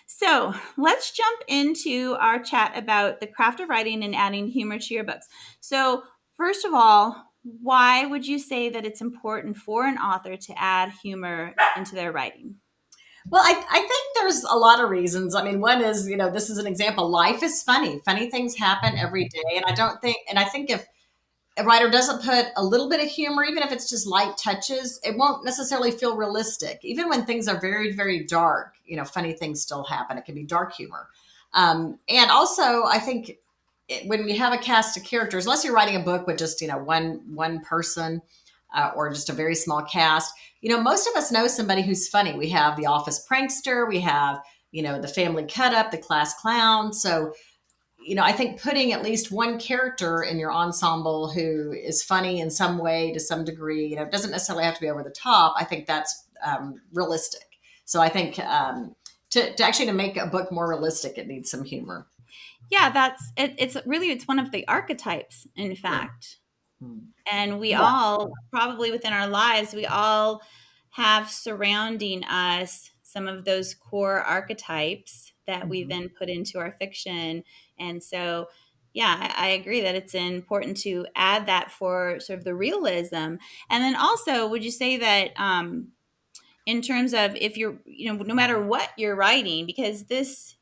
So let's jump into our chat about the craft of writing and adding humor to your books. So, first of all, why would you say that it's important for an author to add humor into their writing? Well, I think there's a lot of reasons. I mean, one is, this is an example. Life is funny. Funny things happen every day. And I think if a writer doesn't put a little bit of humor, even if it's just light touches, it won't necessarily feel realistic. Even when things are very, very dark, funny things still happen. It can be dark humor. And also, I think when you have a cast of characters, unless you're writing a book with just, one person, or just a very small cast, most of us know somebody who's funny. We have the office prankster, we have, the family cut up, the class clown. So, I think putting at least one character in your ensemble who is funny in some way to some degree, it doesn't necessarily have to be over the top. I think that's realistic. So I think to make a book more realistic, it needs some humor. Yeah, that's it. It's one of the archetypes, in fact. And we Yeah. all, probably within our lives, we all have surrounding us some of those core archetypes that we Mhm. then put into our fiction. And so, yeah, I agree that it's important to add that for sort of the realism. And then also, would you say that in terms of if you're, no matter what you're writing, because this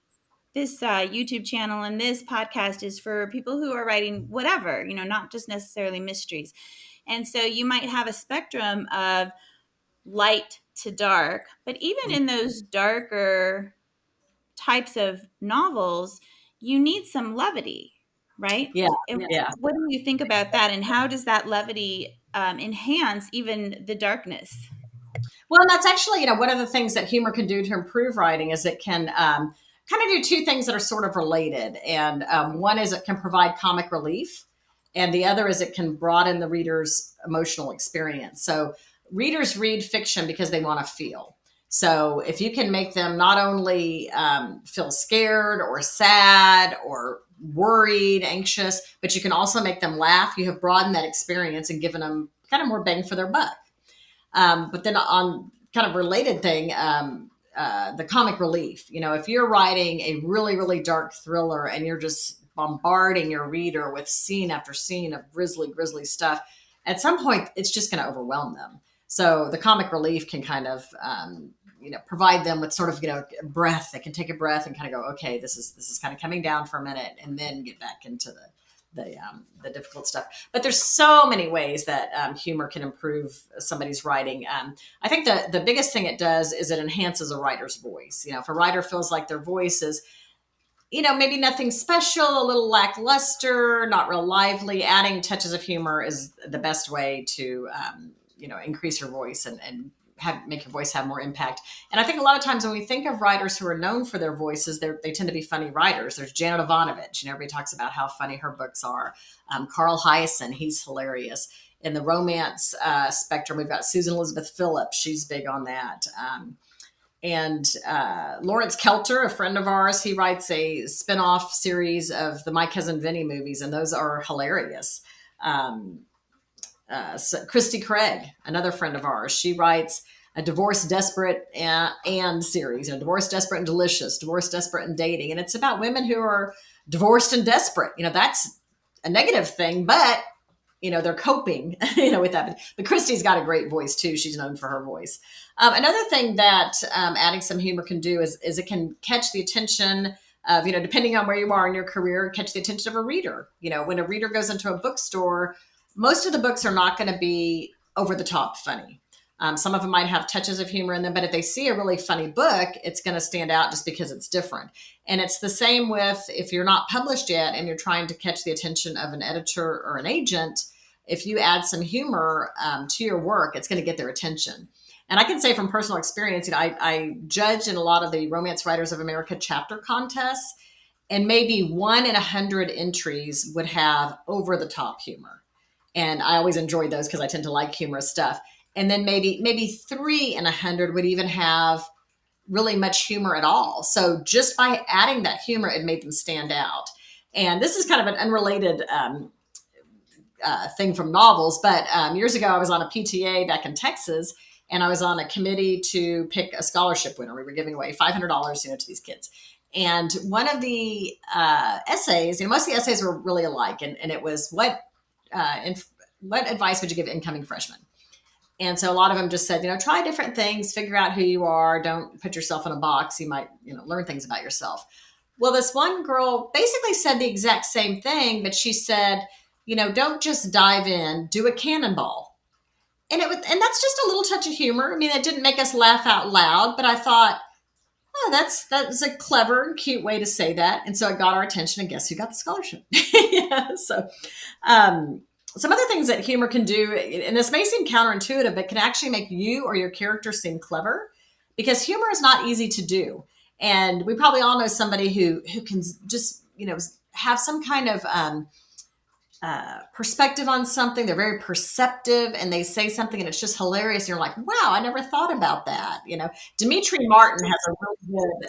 YouTube channel and this podcast is for people who are writing whatever, not just necessarily mysteries. And so you might have a spectrum of light to dark, but even in those darker types of novels, you need some levity, right? Yeah. And Yeah. what do you think about that? And how does that levity enhance even the darkness? Well, and that's actually, one of the things that humor can do to improve writing is it can kind of do two things that are sort of related. And one is it can provide comic relief, and the other is it can broaden the reader's emotional experience. So readers read fiction because they want to feel. So if you can make them not only feel scared or sad or worried, anxious, but you can also make them laugh, you have broadened that experience and given them kind of more bang for their buck. But then on kind of related thing, the comic relief. If you're writing a really, really dark thriller and you're just bombarding your reader with scene after scene of grisly, grisly stuff, at some point it's just going to overwhelm them. So the comic relief can kind of, provide them with sort of, breath. They can take a breath and kind of go, okay, this is kind of coming down for a minute, and then get back into the difficult stuff. But there's so many ways that humor can improve somebody's writing. I think the biggest thing it does is it enhances a writer's voice. If a writer feels like their voice is, maybe nothing special, a little lackluster, not real lively, adding touches of humor is the best way to, increase your voice and make your voice have more impact. And I think a lot of times when we think of writers who are known for their voices, they tend to be funny writers. There's Janet Ivanovich, and everybody talks about how funny her books are. Carl Hyacin, he's hilarious. In the romance spectrum, we've got Susan Elizabeth Phillips. She's big on that. And Lawrence Kelter, a friend of ours, he writes a spin-off series of the My Cousin Vinny movies, and those are hilarious. Christy Craig, another friend of ours, she writes a Divorce Desperate and series, Divorce Desperate and Delicious, Divorce Desperate and Dating. And it's about women who are divorced and desperate. That's a negative thing, but they're coping, with that. But Christy's got a great voice too. She's known for her voice. Another thing that adding some humor can do is it can catch the attention of, depending on where you are in your career, catch the attention of a reader. When a reader goes into a bookstore, most of the books are not going to be over the top funny. Some of them might have touches of humor in them, but if they see a really funny book, it's going to stand out just because it's different. And it's the same with if you're not published yet and you're trying to catch the attention of an editor or an agent. If you add some humor to your work, it's going to get their attention. And I can say from personal experience, I judge in a lot of the Romance Writers of America chapter contests, and maybe 1 in 100 entries would have over the top humor. And I always enjoy those because I tend to like humorous stuff. And then maybe 3 in 100 would even have really much humor at all. So just by adding that humor, it made them stand out. And this is kind of an unrelated thing from novels, but years ago I was on a PTA back in Texas, and I was on a committee to pick a scholarship winner. We were giving away $500, to these kids. And one of the essays, most of the essays were really alike, and it was what advice would you give incoming freshmen? And so a lot of them just said, try different things, figure out who you are, don't put yourself in a box. You might, learn things about yourself. Well, this one girl basically said the exact same thing, but she said, don't just dive in, do a cannonball. And that's just a little touch of humor. I mean, it didn't make us laugh out loud, but I thought, oh, that's a clever and cute way to say that. And so it got our attention, and guess who got the scholarship? Yeah. So, some other things that humor can do, and this may seem counterintuitive, but can actually make you or your character seem clever, because humor is not easy to do. And we probably all know somebody who can just, have some kind of perspective on something. They're very perceptive, and they say something and it's just hilarious. And you're like, wow, I never thought about that. Dimitri Martin has a really good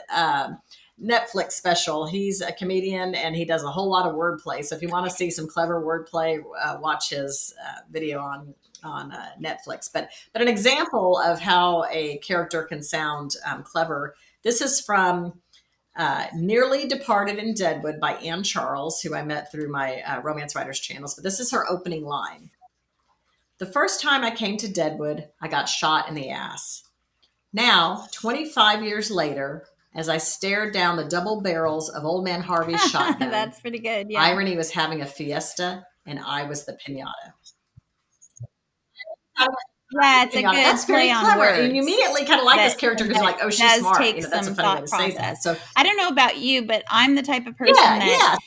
Netflix special. He's a comedian and he does a whole lot of wordplay. So if you want to see some clever wordplay, watch his video on Netflix. But an example of how a character can sound clever. This is from Nearly Departed in Deadwood by Ann Charles, who I met through my romance writers channels. But this is her opening line. The first time I came to Deadwood, I got shot in the ass. Now, 25 years later, as I stared down the double barrels of Old Man Harvey's shotgun, That's pretty good. Yeah. irony was having a fiesta, and I was the pinata. Yeah, it's a good That's very play on clever. words. And you immediately kind of like this character because you're like, oh, she's does smart. take That's a some funny way thought to say that. process. So I don't know about you, but I'm the type of person yeah, that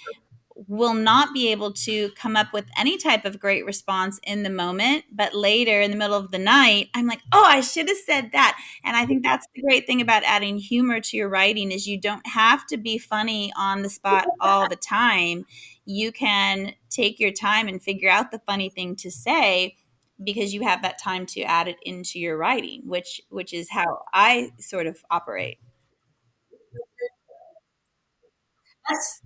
will not be able to come up with any type of great response in the moment, but later in the middle of the night, I'm like, oh, I should have said that. And I think that's the great thing about adding humor to your writing is you don't have to be funny on the spot all the time. You can take your time and figure out the funny thing to say because you have that time to add it into your writing, which is how I sort of operate. that's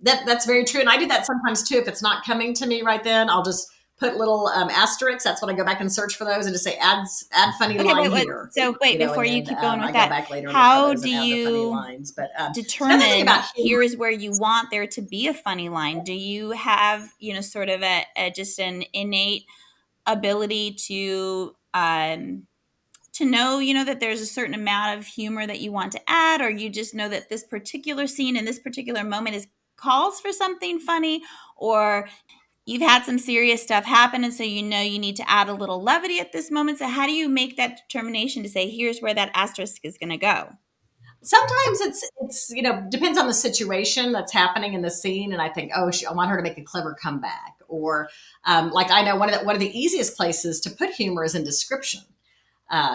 that's very true. And I do that sometimes too. If it's not coming to me right then, I'll just put little asterisks. That's when I go back and search for those and just say add funny Okay, line here. So wait, before you keep going with I that, go back later and how look for those do and add the funny you lines. But determine here's where you want there to be a funny line? Do you have, sort of just an innate ability to know, that there's a certain amount of humor that you want to add, or you just know that this particular scene in this particular moment is calls for something funny, or you've had some serious stuff happen and so you need to add a little levity at this moment? So how do you make that determination to say here's where that asterisk is going to go? Sometimes it's depends on the situation that's happening in the scene, and I think, oh, I want her to make a clever comeback, or like I know one of the easiest places to put humor is in description.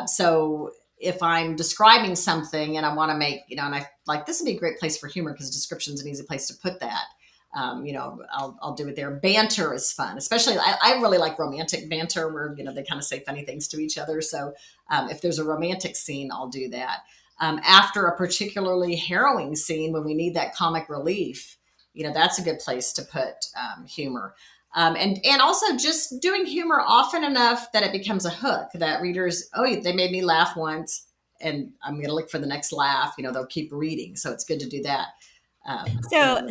So if I'm describing something and I want to make, and I like, this would be a great place for humor because description is an easy place to put that. I'll do it there. Banter is fun, especially I really like romantic banter where, they kind of say funny things to each other. So if there's a romantic scene, I'll do that. After a particularly harrowing scene, when we need that comic relief, that's a good place to put humor. And also just doing humor often enough that it becomes a hook that readers, oh, they made me laugh once and I'm going to look for the next laugh. They'll keep reading. So it's good to do that.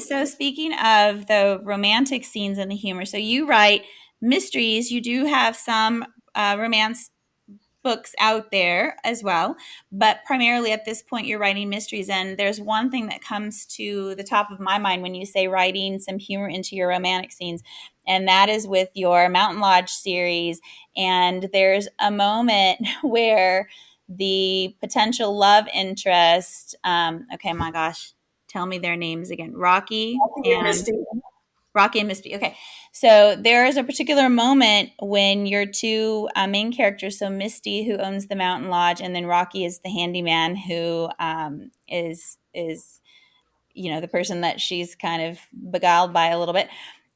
So speaking of the romantic scenes and the humor, so you write mysteries, you do have some romance books out there as well, but primarily at this point you're writing mysteries. And there's one thing that comes to the top of my mind when you say writing some humor into your romantic scenes, and that is with your Mountain Lodge series. And there's a moment where the potential love interest, okay, my gosh, tell me their names again. Rocky and Misty. Okay. So there is a particular moment when your two main characters, so Misty, who owns the Mountain Lodge, and then Rocky is the handyman who is the person that she's kind of beguiled by a little bit.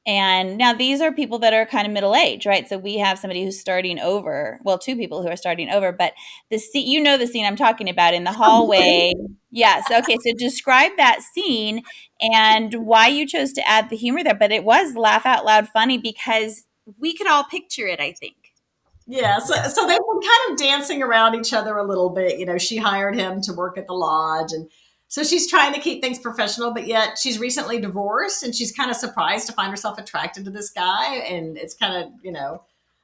And now these are people that are kind of middle age, right? So we have somebody who's starting over. Well, two people who are starting over, but the scene, the scene I'm talking about in the hallway. Yes. Okay. So describe that scene and why you chose to add the humor there. But it was laugh out loud funny because we could all picture it, I think. Yeah, so they've been kind of dancing around each other a little bit. She hired him to work at the lodge, and so she's trying to keep things professional, but yet she's recently divorced, and she's kind of surprised to find herself attracted to this guy, and it's kind of a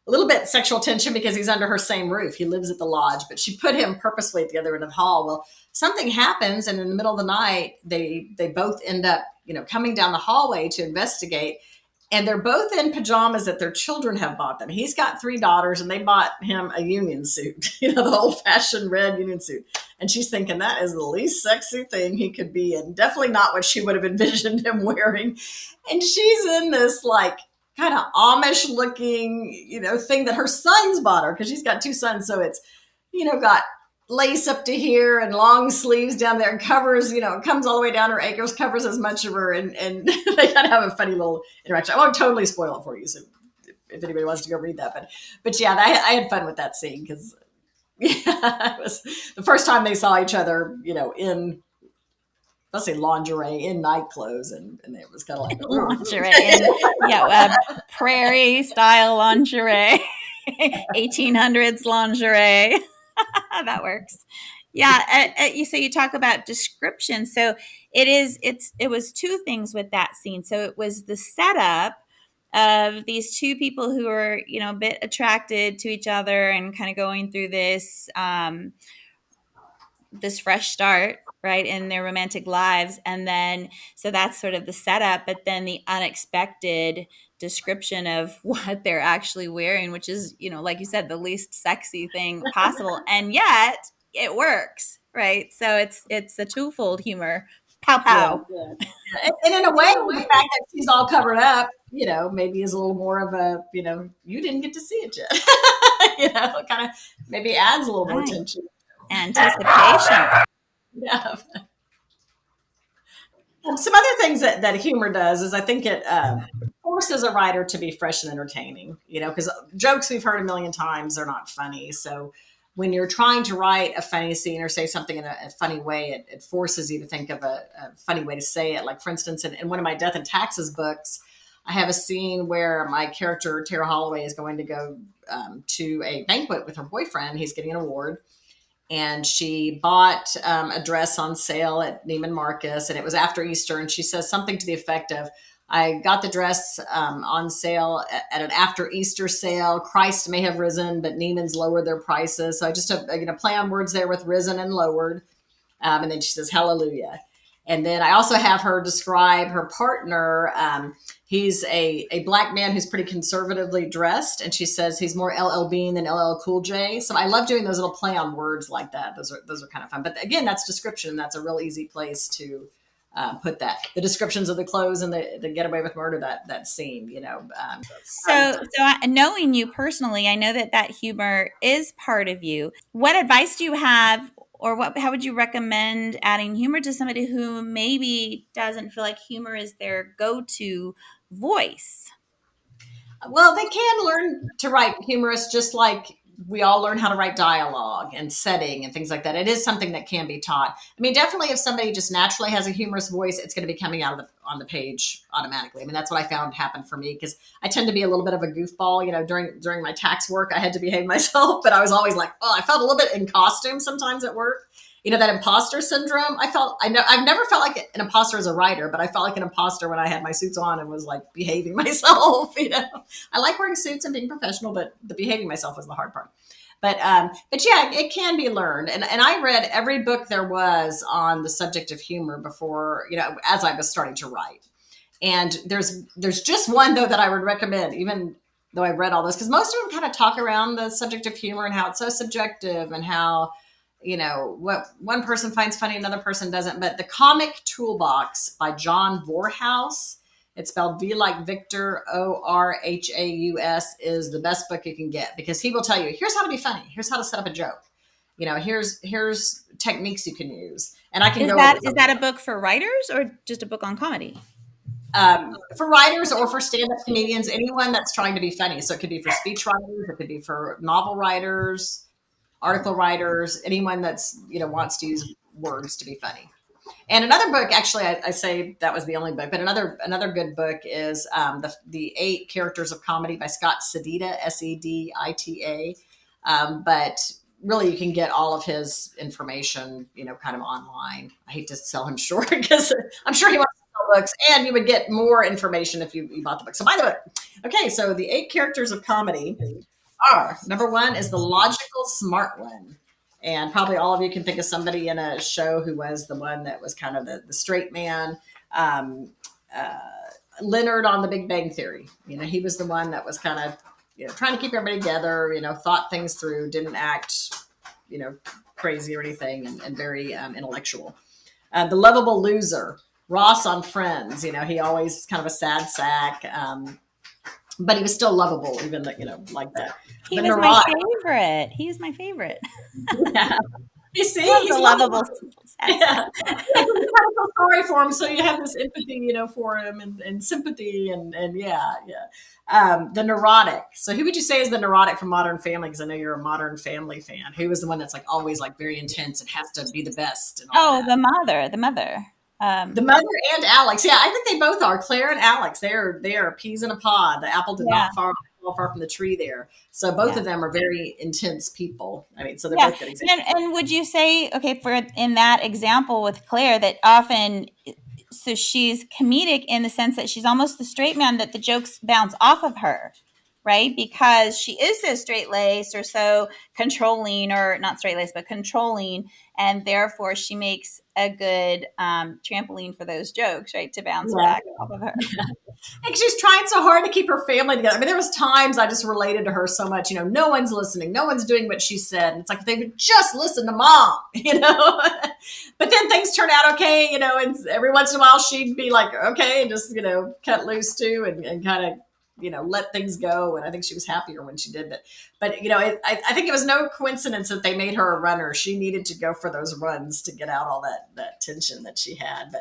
little bit sexual tension because he's under her same roof. He lives at the lodge, but she put him purposely at the other end of the hall. Well, something happens, and in the middle of the night, they both end up coming down the hallway to investigate, and they're both in pajamas that their children have bought them. He's got 3 daughters, and they bought him a union suit, the old fashioned red union suit. And she's thinking that is the least sexy thing he could be in. Definitely not what she would have envisioned him wearing. And she's in this like kind of Amish looking, thing that her sons bought her, because she's got 2 sons. So it's, got lace up to here and long sleeves down there, and covers, it comes all the way down her ankles, covers as much of her, and they kind of have a funny little interaction. I won't totally spoil it for you, so if anybody wants to go read that, but yeah, I had fun with that scene because it was the first time they saw each other, in, let's say, lingerie, in night clothes, and it was kind of like lingerie, yeah, prairie style lingerie, 1800s lingerie. That works. Yeah. You so you talk about description. So it was 2 things with that scene. So it was the setup of these 2 people who are, a bit attracted to each other and kind of going through this fresh start, right, in their romantic lives. And then, so that's sort of the setup, but then the unexpected description of what they're actually wearing, which is, like you said, the least sexy thing possible. And yet it works, right? So it's a twofold humor. Pow, yeah, pow. yeah. And in a way, the fact that she's all covered up, maybe is a little more of a, you didn't get to see it yet. Kind of maybe adds a little more Right. tension. Anticipation. Yeah. Some other things that humor does is I think it forces a writer to be fresh and entertaining, because jokes we've heard a million times are not funny. So when you're trying to write a funny scene or say something in a funny way, it forces you to think of a funny way to say it. Like, for instance, in one of my Death and Taxes books, I have a scene where my character, Tara Holloway, is going to go to a banquet with her boyfriend. He's getting an award. And she bought a dress on sale at Neiman Marcus, and it was after Easter. And she says something to the effect of, I got the dress on sale at an after Easter sale. Christ may have risen, but Neiman's lowered their prices. So I just play on words there with risen and lowered. And then she says, hallelujah. And then I also have her describe her partner. He's a black man who's pretty conservatively dressed. And she says he's more LL Bean than LL Cool J. So I love doing those little play on words like that. Those are kind of fun. But again, that's description. That's a real easy place to put that. The descriptions of the clothes and the Get Away with Murder, that scene, So knowing you personally, I know that humor is part of you. What advice do you have, or how would you recommend adding humor to somebody who maybe doesn't feel like humor is their go-to voice? Well, they can learn to write humorous just like we all learn how to write dialogue and setting and things like that. It is something that can be taught. I mean, definitely if somebody just naturally has a humorous voice, it's going to be coming out on the page automatically. I mean, that's what I found happened for me because I tend to be a little bit of a goofball. During my tax work, I had to behave myself, but I was always like, oh, I felt a little bit in costume sometimes at work. That imposter syndrome. I've never felt like an imposter as a writer, but I felt like an imposter when I had my suits on and was like behaving myself. I like wearing suits and being professional, but the behaving myself was the hard part. But yeah, it can be learned. And I read every book there was on the subject of humor before, as I was starting to write. And there's just one though that I would recommend, even though I've read all this, because most of them kind of talk around the subject of humor and how it's so subjective and how what one person finds funny, another person doesn't. But the Comic Toolbox by John Vorhaus, it's spelled V like Victor, Orhaus, is the best book you can get because he will tell you, here's how to be funny. Here's how to set up a joke. Here's techniques you can use. And I can Is go that a book for writers or just a book on comedy? For writers or for stand-up comedians, anyone that's trying to be funny. So it could be for speech writers, it could be for novel writers, article writers, anyone that's wants to use words to be funny. And another book, actually, I say that was the only book, but another good book is the 8 Characters of Comedy by Scott Sedita, Sedita. But really, you can get all of his information, kind of online. I hate to sell him short because I'm sure he wants to sell books, and you would get more information if you bought the book. So buy the book. Okay, so the 8 Characters of Comedy are: number one is the logical smart one. And probably all of you can think of somebody in a show who was the one that was kind of the straight man. Um, uh, Leonard on The Big Bang Theory. He was the one that was kind of, trying to keep everybody together, thought things through, didn't act, crazy or anything, and very intellectual. The lovable loser, Ross on Friends. He always kind of a sad sack. But he was still lovable, even that, like that. He The was my neurotic. favorite. He was my favorite. Yeah. You see, Love he's the lovable. lovable sad Yeah. sack. You kind of feel sorry for him, so you have this empathy, for him, and sympathy, and yeah, yeah. The neurotic. So, who would you say is the neurotic from Modern Family? Because I know you're a Modern Family fan. Who was the one that's like always like very intense and has to be the best and all Oh, that? the mother. The mother and Alex. Yeah, I think they both are. Claire and Alex. They are peas in a pod. The apple did Yeah, not fall far from the tree there. So both yeah. of them are very intense people. I mean, so they're Yeah. both good examples. And would you say, okay, for in that example with Claire, that often, so she's comedic in the sense that she's almost the straight man that the jokes bounce off of her, right? Because she is so straight laced or so controlling, or not straight laced, but controlling. And therefore she makes a good trampoline for those jokes, right? To bounce Yeah. back off of her. And she's trying so hard to keep her family together. I mean, there was times I just related to her so much. No one's listening. No one's doing what she said. And it's like, if they would just listen to mom, But then things turn out okay, and every once in a while she'd be like, okay, and just, cut loose too, and kind of, let things go. And I think she was happier when she did that. But, I think it was no coincidence that they made her a runner. She needed to go for those runs to get out all that tension that she had.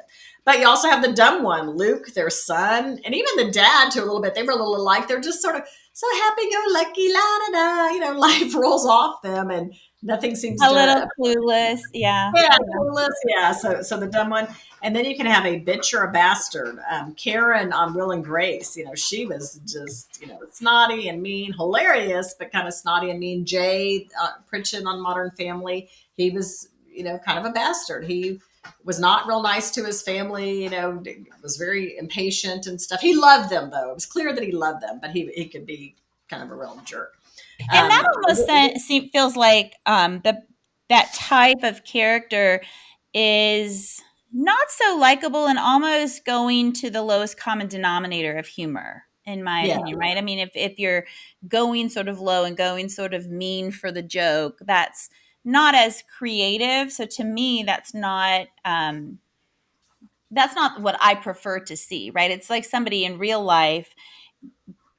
But you also have the dumb one, Luke, their son, and even the dad to a little bit. They were a little alike. They're just sort of so happy-go-lucky, la-da-da. Life rolls off them, and nothing seems A little to. clueless. Yeah. Yeah, clueless. Yeah. So the dumb one, and then you can have a bitch or a bastard. Karen on Will and Grace. She was just snotty and mean, hilarious, but kind of snotty and mean. Jay Pritchett on Modern Family. He was kind of a bastard. He was not real nice to his family. Was very impatient and stuff. He loved them though. It was clear that he loved them, but he could be kind of a real jerk. And that Um, almost feels like that type of character is not so likable and almost going to the lowest common denominator of humor, in my yeah. opinion, right? I mean, if you're going sort of low and going sort of mean for the joke, that's not as creative. So to me, that's not what I prefer to see, right? It's like somebody in real life,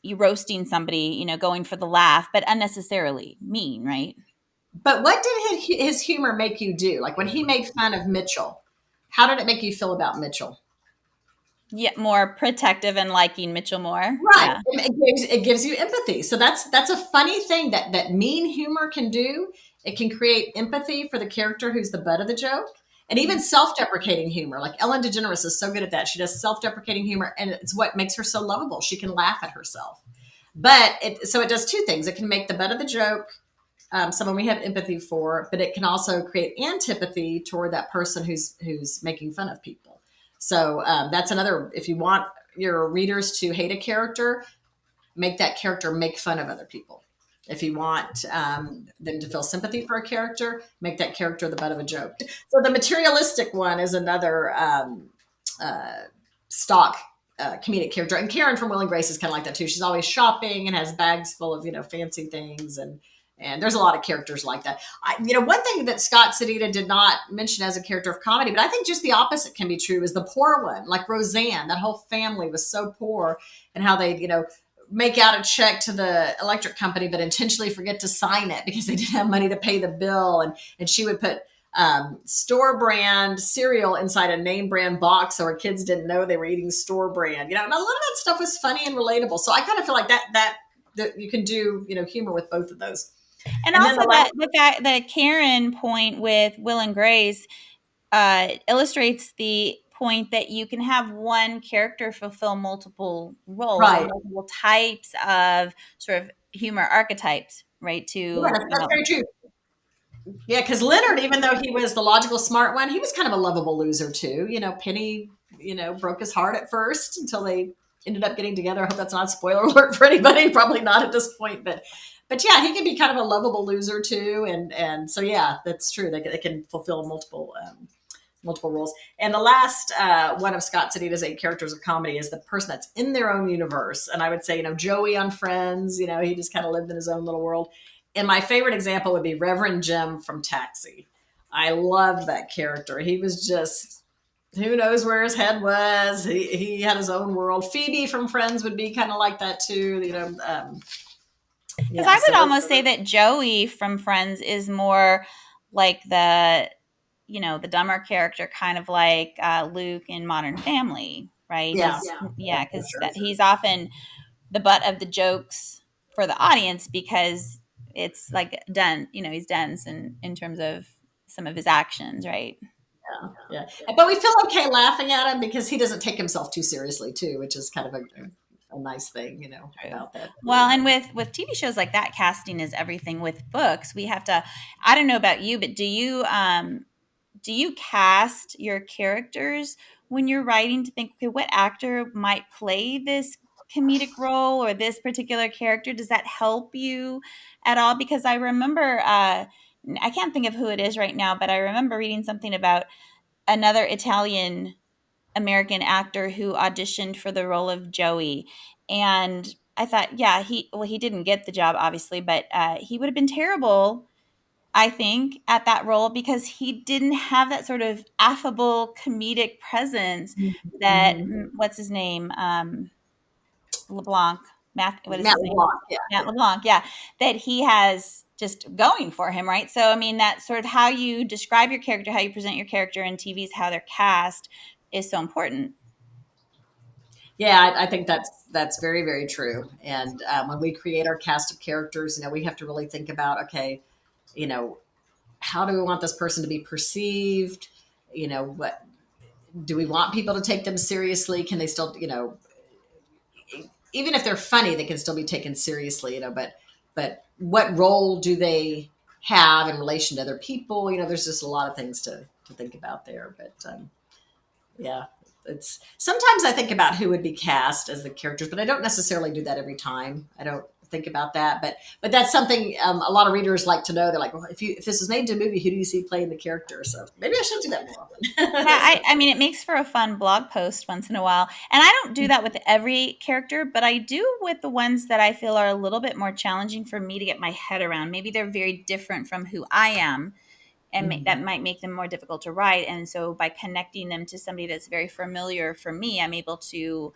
you roasting somebody, going for the laugh, but unnecessarily mean, right? But what did his humor make you do? Like when he made fun of Mitchell, how did it make you feel about Mitchell? Yeah, more protective and liking Mitchell more. Right. Yeah. It gives you empathy. So that's a funny thing that mean humor can do. It can create empathy for the character who's the butt of the joke. And even self-deprecating humor. Like Ellen DeGeneres is so good at that. She does self-deprecating humor, and it's what makes her so lovable. She can laugh at herself. But it does two things. It can make the butt of the joke someone we have empathy for, but it can also create antipathy toward that person who's making fun of people. So that's another. If you want your readers to hate a character, make that character make fun of other people. If you want them to feel sympathy for a character, make that character the butt of a joke. So the materialistic one is another stock comedic character. And Karen from Will and Grace is kind of like that too. She's always shopping and has bags full of fancy things, and there's a lot of characters like that. One thing that Scott Sedita did not mention as a character of comedy, but I think just the opposite can be true, is the poor one, like Roseanne. That whole family was so poor, and how they make out a check to the electric company, but intentionally forget to sign it because they didn't have money to pay the bill, and she would put store brand cereal inside a name brand box so her kids didn't know they were eating store brand. And a lot of that stuff was funny and relatable. So I kind of feel like that you can do And humor with both of those. And then also that the fact that Karen point with Will and Grace, illustrates the point that you can have one character fulfill multiple roles or Right. multiple types of sort of humor archetypes, right? Yeah, To, that's very true. Yeah, because Leonard, even though he was the logical smart one, he was kind of a lovable loser too. Penny, broke his heart at first until they ended up getting together. I hope that's not a spoiler alert for anybody. Probably not at this point, but yeah, he can be kind of a lovable loser too. And so yeah, that's true. They can fulfill multiple roles. And the last one of Scott Sedita's 8 characters of comedy is the person that's in their own universe. And I would say, Joey on Friends, he just kind of lived in his own little world. And my favorite example would be Reverend Jim from Taxi. I loved that character. He was just, who knows where his head was. He had his own world. Phoebe from Friends would be kind of like that too. because Yeah. I would So almost say that Joey from Friends is more like the dumber character, kind of like Luke in Modern Family, right? yeah, Yeah, for because sure. he's often the butt of the jokes for the audience because it's like done, he's dense in terms of some of his actions, right? Yeah. But we feel okay laughing at him because he doesn't take himself too seriously too, which is kind of a nice thing, True. about that. Well, and with TV shows like that, casting is everything. With books, we have to. I don't know about you, but do you cast your characters when you're writing to think, okay, what actor might play this comedic role or this particular character? Does that help you at all? Because I remember, I can't think of who it is right now, but I remember reading something about another Italian American actor who auditioned for the role of Joey. And I thought, yeah, he didn't get the job, obviously, but he would have been terrible, I think, at that role because he didn't have that sort of affable comedic presence that Mm-hmm. what's his name, LeBlanc, what is Matt his name? LeBlanc, yeah. Matt LeBlanc, yeah, that he has just going for him, right? So I mean, that sort of how you describe your character, how you present your character in TV's, how they're cast is so important. Yeah, I think that's very, very true. And when we create our cast of characters, we have to really think about, okay, you know, how do we want this person to be perceived? What do we want people to take them seriously? Can they still, even if they're funny, they can still be taken seriously, but what role do they have in relation to other people? There's just a lot of things to think about there. But yeah, it's sometimes I think about who would be cast as the characters, but I don't necessarily do that every time. I don't think about that, but that's something a lot of readers like to know. They're like, well, if this is made into a movie, who do you see playing the character? So maybe I should do that more Yeah, often. I mean, it makes for a fun blog post once in a while. And I don't do that with every character, but I do with the ones that I feel are a little bit more challenging for me to get my head around. Maybe they're very different from who I am, and that might make them more difficult to write. And so by connecting them to somebody that's very familiar for me, I'm able to,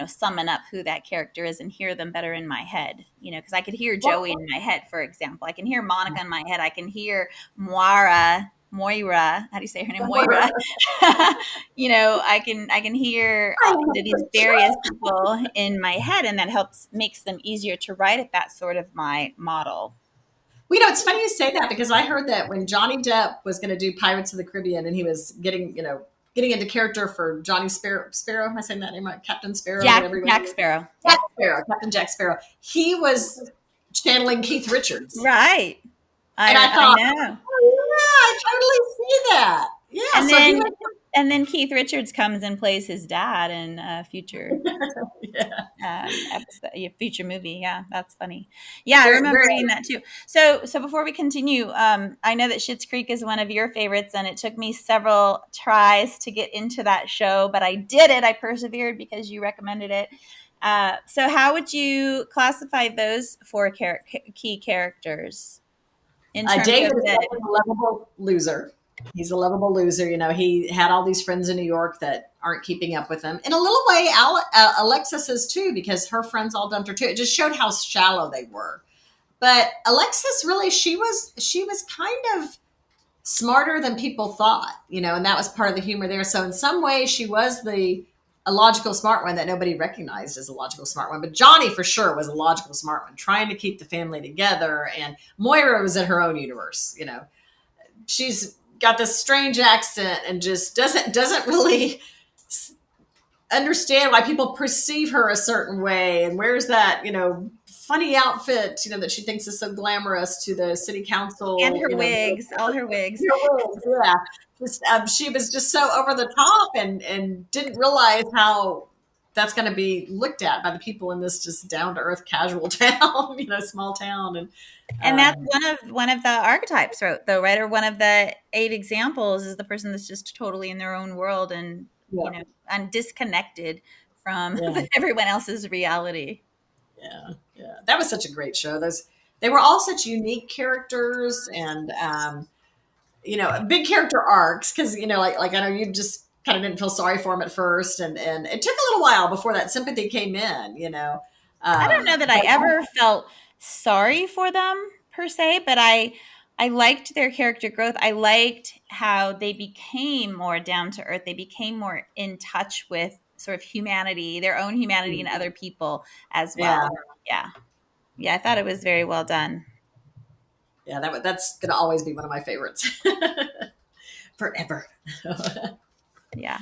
summon up who that character is and hear them better in my head. Because I could hear Well, Joey in my head, for example. I can hear Monica in my head. I can hear Moira. How do you say her name? Moira. I can hear these various people in my head, and that makes them easier to write at that sort of my model. well, it's funny you say that because I heard that when Johnny Depp was going to do Pirates of the Caribbean and he was getting into character for Johnny Sparrow. Am I saying that name right? Captain Sparrow, Jack whatever he was. Jack Sparrow. Jack Yep. Sparrow, Captain Jack Sparrow. He was channeling Keith Richards, Right. and I I thought, know. oh yeah, I totally see that. Yeah, And so he then was. and then Keith Richards comes and plays his dad in a future Yeah, episode, future movie. Yeah, that's funny. Yeah, I very, remember very. reading that too. So before we continue, I know that Schitt's Creek is one of your favorites, and it took me several tries to get into that show, but I did it. I persevered because you recommended it. So how would you classify those four key characters in terms David of is the? definitely a lovable loser. He's a lovable loser. He had all these friends in New York that aren't keeping up with him. In a little way, Alexis is too, because her friends all dumped her too. It just showed how shallow they were. But Alexis, really, she was kind of smarter than people thought, and that was part of the humor there. So in some ways, she was a logical smart one that nobody recognized as a logical smart one. But Johnny for sure was a logical smart one, trying to keep the family together. And Moira was in her own universe. She's got this strange accent and just doesn't really understand why people perceive her a certain way and wears that, funny outfit, that she thinks is so glamorous to the city And council, her wigs, all her wigs. yeah. Just, she was just so over the top and didn't realize how that's going to be looked at by the people in this just down to earth casual town, small town. And, And that's um, one of the archetypes, though, right? Or one of the 8 examples is the person that's just totally in their own world and, yeah, and disconnected from yeah, everyone else's reality. yeah, yeah. That was such a great show. They were all such unique characters and, big character arcs because like I know you just kind of didn't feel sorry for him at first, and it took a little while before that sympathy came in. I don't know that I But ever felt sorry for them per se, but I liked their character growth. I liked how they became more down to earth. They became more in touch with sort of humanity, their own humanity and other people as yeah, well. Yeah. Yeah, I thought it was very well done. yeah, that's gonna always be one of my favorites forever. Yeah.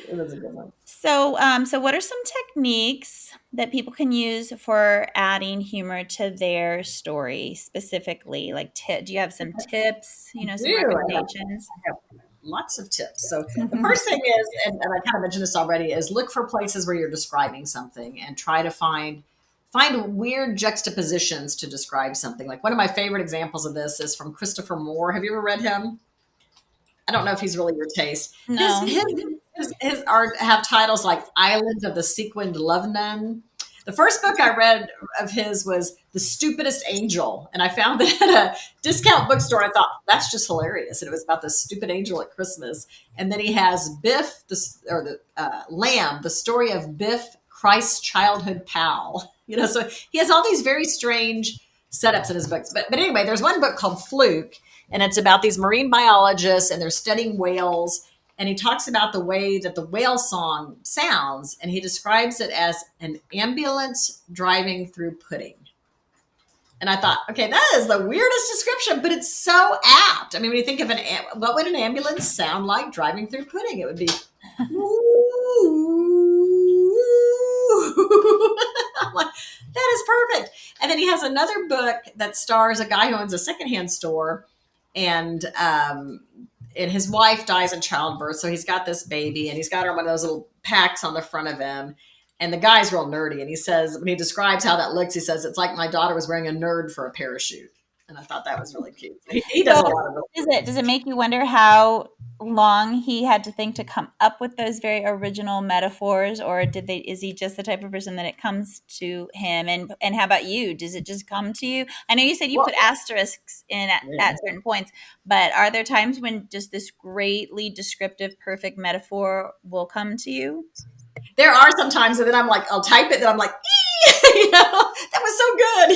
It was a good one. So what are some techniques that people can use for adding humor to their story specifically? Like, do you have some tips? Some Dude, recommendations? I have lots of tips. So the first thing is, and I kind of mentioned this already, is look for places where you're describing something and try to find weird juxtapositions to describe something. Like one of my favorite examples of this is from Christopher Moore. Have you ever read him? I don't know if he's really your taste. His No. his his art have titles like Island of the Sequined Love Nun. The first book I read of his was The Stupidest Angel, and I found it at a discount bookstore. I thought that's just hilarious, and it was about the stupid angel at Christmas. And then he has Biff, the Lamb, the story of Biff, Christ's childhood pal. So he has all these very strange setups in his books. But anyway, there's one book called Fluke, and it's about these marine biologists and they're studying whales. And he talks about the way that the whale song sounds, and he describes it as an ambulance driving through pudding. And I thought, okay, that is the weirdest description, but it's so apt. I mean, when you think of what would an ambulance sound like driving through pudding? It would be, I'm like, that is perfect. And then he has another book that stars a guy who owns a secondhand store, and his wife dies in childbirth. So he's got this baby and he's got her on one of those little packs on the front of him. And the guy's real nerdy. And he says, when he describes how that looks, he says, it's like my daughter was wearing a nerd for a parachute. And I thought that was really cute. He does So a lot of really does it make you wonder how long he had to think to come up with those very original metaphors, or is he just the type of person that it comes to him? And how about you? Does it just come to you? I know you said you well, put asterisks in yeah. at certain points, but are there times when just this greatly descriptive, perfect metaphor will come to you? There are some times that then I'm like, I'll type it, then I'm like, that was so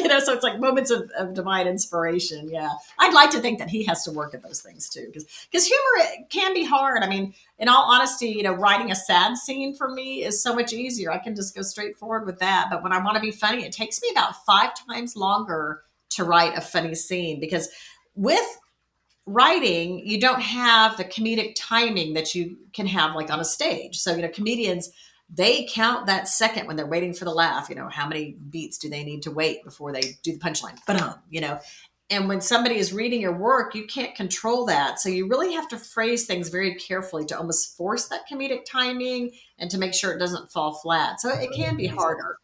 good, so it's like moments of divine inspiration. Yeah. I'd like to think that he has to work at those things too, because humor can be hard. I mean, in all honesty, writing a sad scene for me is so much easier. I can just go straight forward with that. But when I want to be funny, it takes me about 5 times longer to write a funny scene, because with writing, you don't have the comedic timing that you can have like on a stage. So, comedians, they count that second when they're waiting for the laugh. How many beats do they need to wait before they do the punchline? And when somebody is reading your work, you can't control that. So you really have to phrase things very carefully to almost force that comedic timing and to make sure it doesn't fall flat. So it can be harder.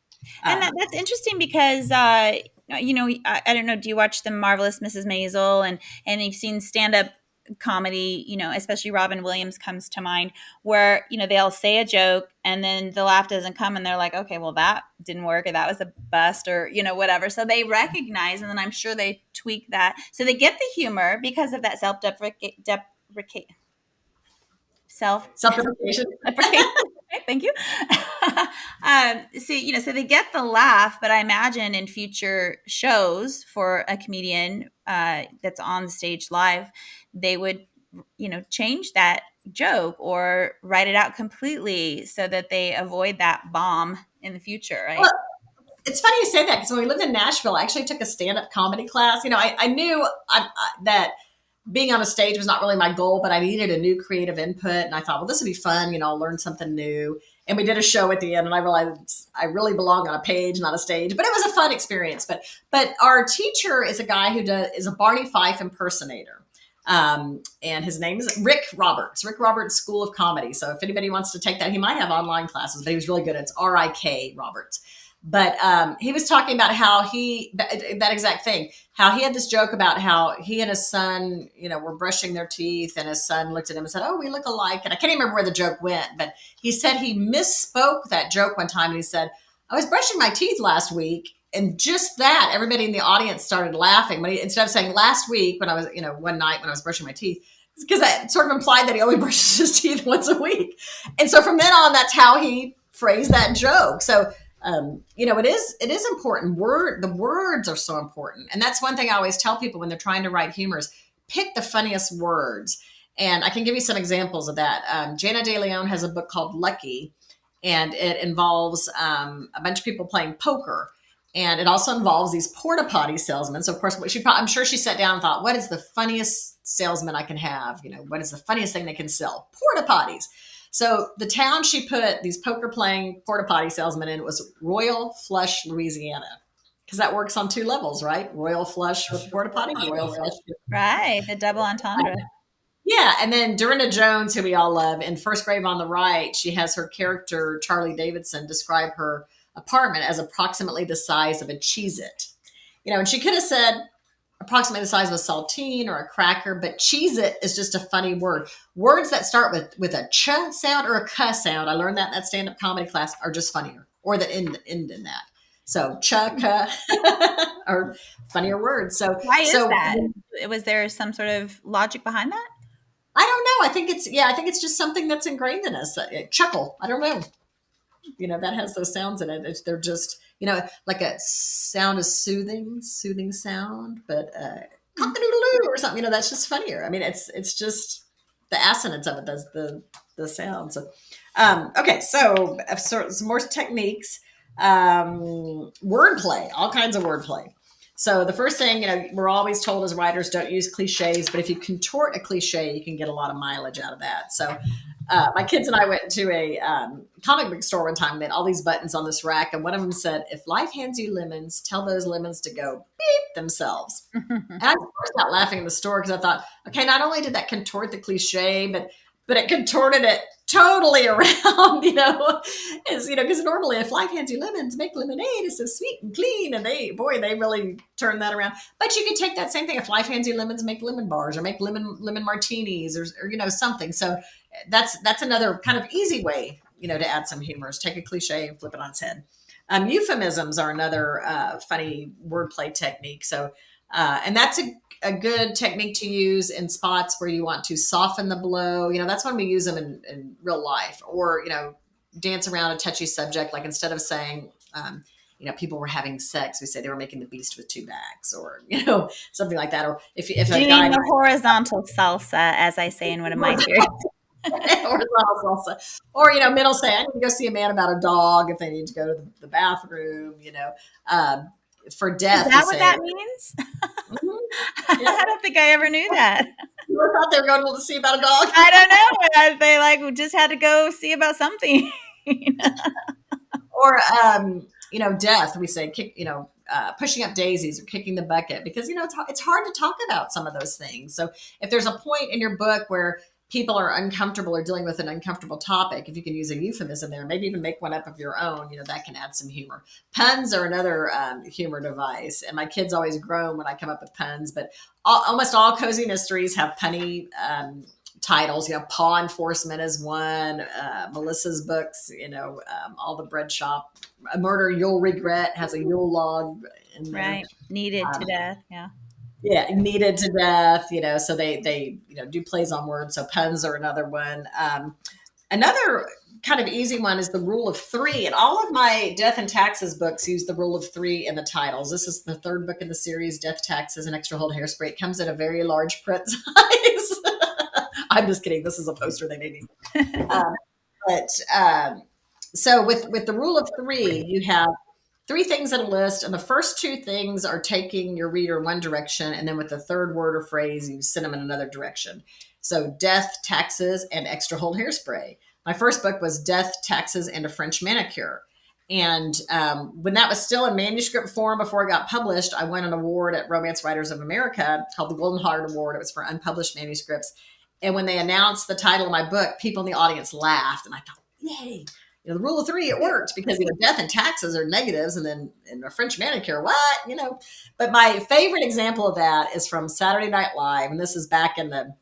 And Um, that's interesting because I don't know. Do you watch the Marvelous Mrs. Maisel and you've seen stand up comedy? Especially Robin Williams comes to mind, where they'll say a joke and then the laugh doesn't come, and they're like, okay, well that didn't work, or that was a bust, or whatever. So they recognize, and then I'm sure they tweak that, so they get the humor because of that self Self-deprecation. deprecation. Okay, thank you. So they get the laugh, but I imagine in future shows for a comedian that's on the stage live, they would, change that joke or write it out completely so that they avoid that bomb in the future, right? Well, it's funny you say that, because when we lived in Nashville, I actually took a stand-up comedy class. I knew that being on a stage was not really my goal, but I needed a new creative input. And I thought, well, this would be fun. I'll learn something new. And we did a show at the end, and I realized I really belong on a page, not a stage. But it was a fun experience. But our teacher is a guy who is a Barney Fife impersonator. And his name is Rick Roberts, Rick Roberts School of Comedy. So if anybody wants to take that, he might have online classes, but he was really good. It's RIK Roberts. But he was talking about how that exact thing, how he had this joke about how he and his son, were brushing their teeth, and his son looked at him and said, "Oh, we look alike." And I can't even remember where the joke went, but he said he misspoke that joke one time. And he said, "I was brushing my teeth last week." And just that, everybody in the audience started laughing. But instead of saying last week when I was, one night when I was brushing my teeth, because that sort of implied that he only brushes his teeth once a week. And so from then on, that's how he phrased that joke. So, it is important. The words are so important. And that's one thing I always tell people when they're trying to write humor is pick the funniest words. And I can give you some examples of that. Jana De Leon has a book called Lucky, and it involves a bunch of people playing poker. And it also involves these porta potty salesmen. So, of course, I'm sure she sat down and thought, what is the funniest salesman I can have? What is the funniest thing they can sell? Porta potties. So the town she put these poker playing porta potty salesmen in was Royal Flush, Louisiana. Because that works on two levels, right? Royal Flush with porta potty, Royal Flush. Right. The double entendre. Yeah. And then Dorinda Jones, who we all love, in First Grave on the Right, she has her character, Charlie Davidson, describe her apartment as approximately the size of a Cheez-It. And she could have said approximately the size of a saltine or a cracker, but Cheez-It is just a funny word. Words that start with a ch sound or a k sound, I learned that in that stand-up comedy class, are just funnier, or that end in that. So ch, k are funnier words. So why is that? Was there some sort of logic behind that? I don't know. I think it's just something that's ingrained in us. Chuckle. I don't know. That has those sounds in it. They're just, like a sound is soothing sound, but cock-a-doodle-doo or something, that's just funnier. I mean, it's just the assonance of it does the sound. So, okay. So some more techniques, wordplay, all kinds of wordplay. So the first thing, we're always told as writers, don't use cliches, but if you contort a cliche, you can get a lot of mileage out of that. So my kids and I went to a comic book store one time. They had all these buttons on this rack, and one of them said, "If life hands you lemons, tell those lemons to go beep themselves." And I burst out laughing in the store because I thought, okay, not only did that contort the cliche, but it contorted it totally around, because normally if life hands you lemons, make lemonade. It's so sweet and clean. And they really turned that around. But you could take that same thing. If life hands you lemons, make lemon bars or make lemon martinis or something. So that's another kind of easy way, to add some humor is take a cliche and flip it on its head. Euphemisms are another funny wordplay technique. So, and that's a good technique to use in spots where you want to soften the blow. That's when we use them in real life, or, dance around a touchy subject. Like instead of saying, people were having sex, we say they were making the beast with two backs, or, something like that. Or if a guy, the horizontal salsa, as I say in one of my series. or middle say, I need to go see a man about a dog if they need to go to the bathroom, for death. Is that what that means? Mm-hmm. Yeah. I don't think I ever knew that. You thought they were going to see about a dog? I don't know. They just had to go see about something. Or death. We say kick, pushing up daisies or kicking the bucket, because it's hard to talk about some of those things. So if there's a point in your book where people are uncomfortable or dealing with an uncomfortable topic, if you can use a euphemism there, maybe even make one up of your own, that can add some humor. Puns are another humor device. And my kids always groan when I come up with puns, but almost all cozy mysteries have punny titles. Paw Enforcement is one. Melissa's books, all the bread shop. A Murder You'll Regret has a Yule log in there. Right. Needed to death. Yeah. Yeah, needed to death, so they do plays on words. So puns are another one. Another kind of easy one is the rule of three. And all of my death and taxes books use the rule of three in the titles. This is the third book in the series, Death, Taxes, and Extra Hold Hairspray. It comes in a very large print size. I'm just kidding. This is a poster they made me. So with the rule of three, you have three things in a list, and the first two things are taking your reader in one direction, and then with the third word or phrase, you send them in another direction. So death, taxes, and extra hold hairspray. My first book was Death, Taxes, and a French Manicure. And when that was still in manuscript form before it got published, I won an award at Romance Writers of America called the Golden Heart Award. It was for unpublished manuscripts. And when they announced the title of my book, people in the audience laughed. And I thought, yay, the rule of three, it worked, because death and taxes are negatives, and then in a French manicure, what. But my favorite example of that is from Saturday Night Live, and this is back in the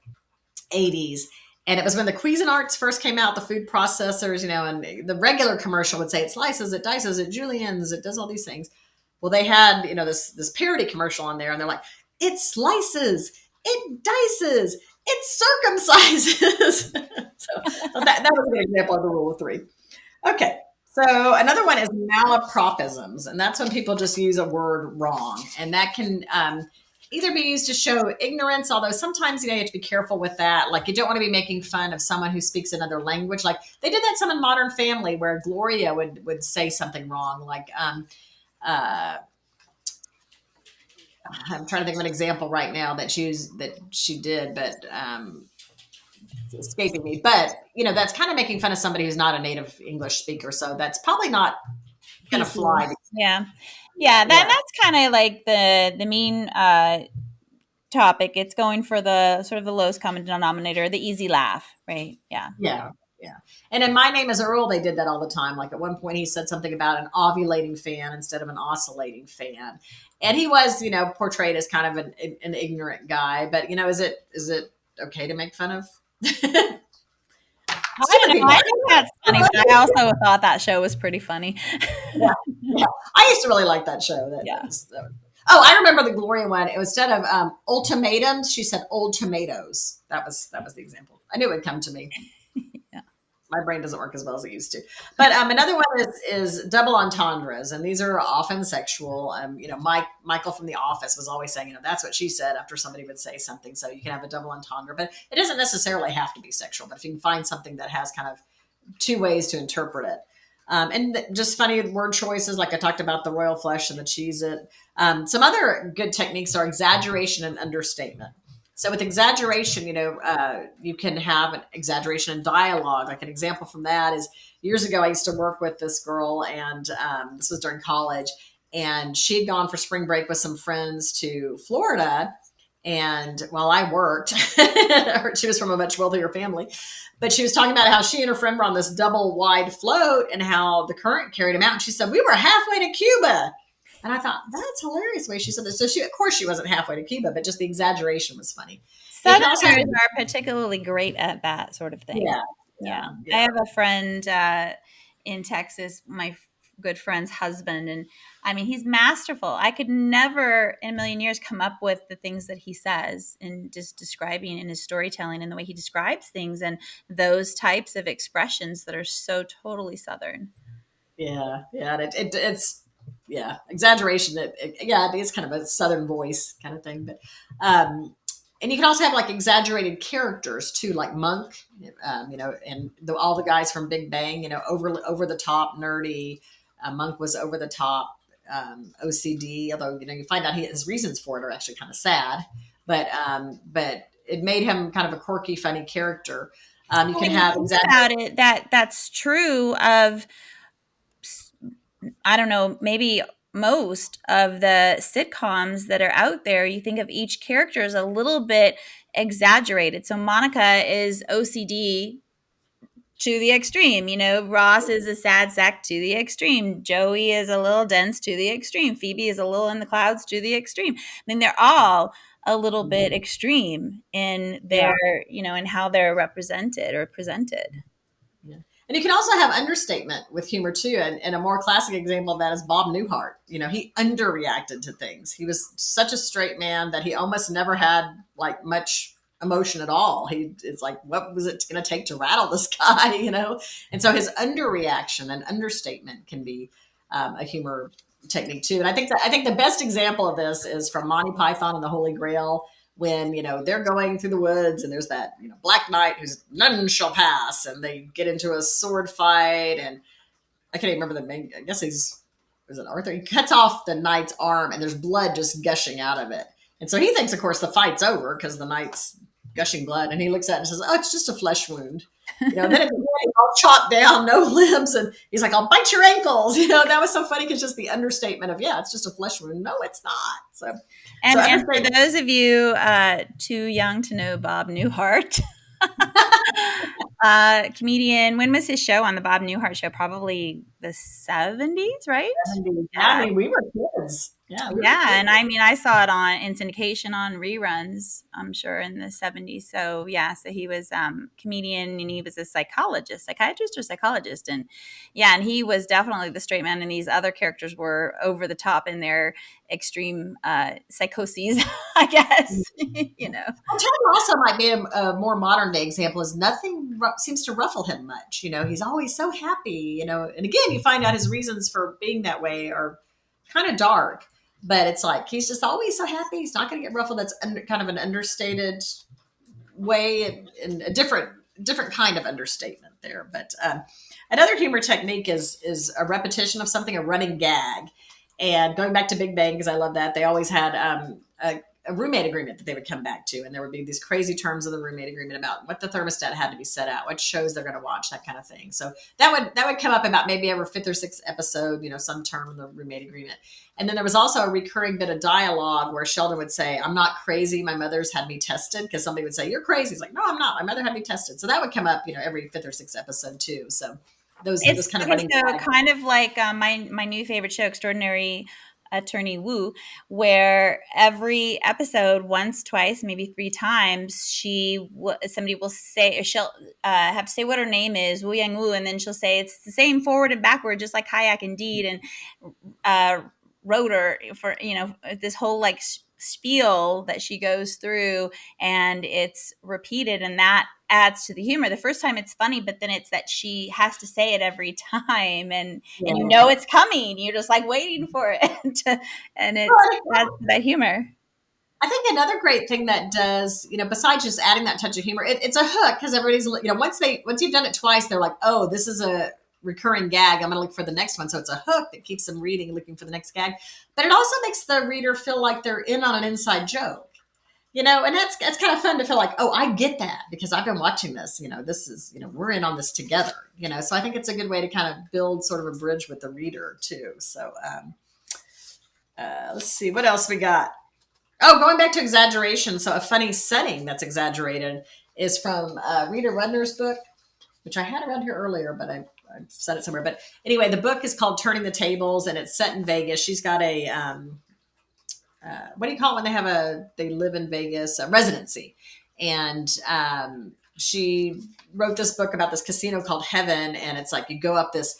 80s. And it was when the Cuisinarts first came out, the food processors, and the regular commercial would say it slices, it dices, it juliennes, it does all these things. Well, they had, this parody commercial on there, and they're like, it slices, it dices, it circumcises. so that was an example of the rule of three. Okay. So another one is malapropisms, and that's when people just use a word wrong, and that can either be used to show ignorance, although sometimes you have to be careful with that. Like, you don't want to be making fun of someone who speaks another language. Like, they did that some in Modern Family, where Gloria would say something wrong, like I'm trying to think of an example right now that she did, but it's escaping me. But that's kind of making fun of somebody who's not a native English speaker, so that's probably not going to fly. That's kind of like the mean topic. It's going for the sort of the lowest common denominator, the easy laugh, right? Yeah. And in My Name is Earl, they did that all the time. Like, at one point he said something about an ovulating fan instead of an oscillating fan, and he was portrayed as kind of an ignorant guy. But is it okay to make fun of I think that's funny, but I also thought that show was pretty funny. yeah. I used to really like that show. Oh, I remember the Gloria one. It was, instead of ultimatums, she said old tomatoes. That was the example. I knew it would come to me. Yeah. My brain doesn't work as well as it used to. But another one is double entendres, and these are often sexual. Michael from The Office was always saying, that's what she said, after somebody would say something. So you can have a double entendre, but it doesn't necessarily have to be sexual. But if you can find something that has kind of two ways to interpret it. And just funny word choices, like I talked about the royal flush and the Cheez-It. Some other good techniques are exaggeration and understatement. So with exaggeration, you can have an exaggeration in dialogue. Like, an example from that is, years ago, I used to work with this girl, and this was during college, and she'd gone for spring break with some friends to Florida. And while I worked, she was from a much wealthier family, but she was talking about how she and her friend were on this double wide float and how the current carried them out. And she said, we were halfway to Cuba. And I thought, that's hilarious the way she said this. So of course she wasn't halfway to Cuba, but just the exaggeration was funny. Southerners are particularly great at that sort of thing. Yeah. I have a friend in Texas, my good friend's husband, and I mean, he's masterful. I could never in a million years come up with the things that he says in just describing in his storytelling and the way he describes things, and those types of expressions that are so totally Southern. It's exaggeration. It's kind of a Southern voice kind of thing, but and you can also have like exaggerated characters too, like Monk, and all the guys from Big Bang, over the top nerdy. Monk was over the top OCD, although you find out his reasons for it are actually kind of sad, but it made him kind of a quirky, funny character. You can have about it that's true of, I don't know, maybe most of the sitcoms that are out there. You think of each character as a little bit exaggerated. So Monica is OCD to the extreme. Ross is a sad sack to the extreme. Joey is a little dense to the extreme. Phoebe is a little in the clouds to the extreme. I mean, they're all a little bit extreme in their, in how they're represented or presented. Yeah. And you can also have understatement with humor too. And a more classic example of that is Bob Newhart. He underreacted to things. He was such a straight man that he almost never had like much emotion at all. It's like, what was it going to take to rattle this guy, And so his underreaction and understatement can be a humor technique too. And I think the best example of this is from Monty Python and the Holy Grail, when they're going through the woods and there's that Black Knight who's none shall pass, and they get into a sword fight, and I can't even remember the name. I guess he's was it Arthur? He cuts off the knight's arm, and there's blood just gushing out of it. And so he thinks, of course, the fight's over because the knight's gushing blood. And he looks at it and says, "Oh, it's just a flesh wound." Then at the end, all chopped down, no limbs, and he's like, "I'll bite your ankles." That was so funny because just the understatement of, yeah, it's just a flesh wound. No, it's not. And for those of you too young to know Bob Newhart, comedian. When was his show on the Bob Newhart show? Probably the 70s, right? 70s. Yeah, I mean, we were kids. Yeah, and I mean, I saw it in syndication on reruns, I'm sure, in the 70s. So yeah, so he was comedian, and he was a psychiatrist or psychologist, and and he was definitely the straight man, and these other characters were over the top in their extreme psychoses, I guess. Well, Ted also might be a more modern day example. Is nothing seems to ruffle him much. He's always so happy. And again, you find out his reasons for being that way are kind of dark. But it's like he's just always so happy. He's not going to get ruffled. That's kind of an understated way, and a different kind of understatement there. But another humor technique is a repetition of something, a running gag. And going back to Big Bang, because I love that, they always had a roommate agreement that they would come back to, and there would be these crazy terms of the roommate agreement about what the thermostat had to be set at, what shows they're going to watch, that kind of thing. So that would come up about maybe every fifth or sixth episode, some term in the roommate agreement. And then there was also a recurring bit of dialogue where Sheldon would say, "I'm not crazy. My mother's had me tested," because somebody would say, "You're crazy." He's like, "No, I'm not. My mother had me tested." So that would come up, every fifth or sixth episode too. So those kind of running. So kind of like my new favorite show, Extraordinary Attorney Woo, where every episode, once, twice, maybe three times, somebody will say, or she'll have to say what her name is, Wu Yang Wu, and then she'll say it's the same forward and backward, just like Hayek and Deed and Rotor, for this whole like spiel that she goes through, and it's repeated, and that adds to the humor. The first time it's funny, but then it's that she has to say it every time, and it's coming. You're just like waiting for it, and it adds to that humor. I think another great thing that does, besides just adding that touch of humor, it's a hook, because everybody's, once you've done it twice, they're like, "Oh, this is a recurring gag. I'm going to look for the next one." So it's a hook that keeps them reading, looking for the next gag. But it also makes the reader feel like they're in on an inside joke. And that's kind of fun to feel like, "Oh, I get that because I've been watching this. This is, we're in on this together." So I think it's a good way to kind of build sort of a bridge with the reader too. So let's see what else we got. Oh, going back to exaggeration. So a funny setting that's exaggerated is from Rita Rudner's book, which I had around here earlier, but I said it somewhere. But anyway, the book is called Turning the Tables, and it's set in Vegas. She's got a what do you call it when they live in Vegas, a residency. And she wrote this book about this casino called Heaven. And it's like you go up this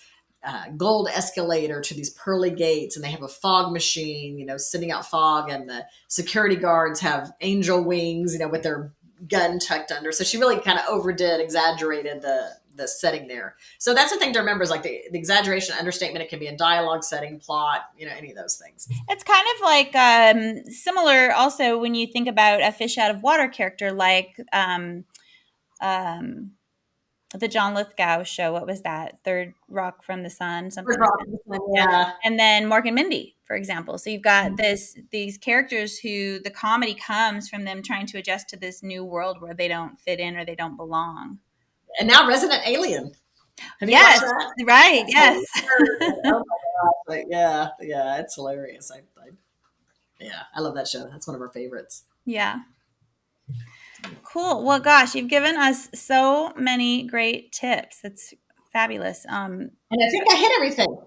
gold escalator to these pearly gates, and they have a fog machine, sending out fog, and the security guards have angel wings, with their gun tucked under. So she really kind of exaggerated the setting there. So that's the thing to remember, is like the exaggeration, understatement. It can be in dialogue, setting, plot, any of those things. It's kind of like similar also when you think about a fish out of water character, like the John Lithgow show. What was that? Third Rock from the Sun, something like that. Yeah. And then Mork and Mindy, for example. So you've got these characters who the comedy comes from them trying to adjust to this new world where they don't fit in or they don't belong. And now Resident Alien. Have you watched that? Right. Yes. Oh my gosh. Yeah, it's hilarious. I love that show. That's one of our favorites. Yeah. Cool. Well, gosh, you've given us so many great tips. It's fabulous. And I think I hit everything.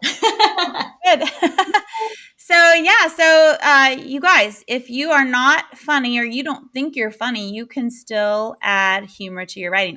Good. So you guys, if you are not funny or you don't think you're funny, you can still add humor to your writing.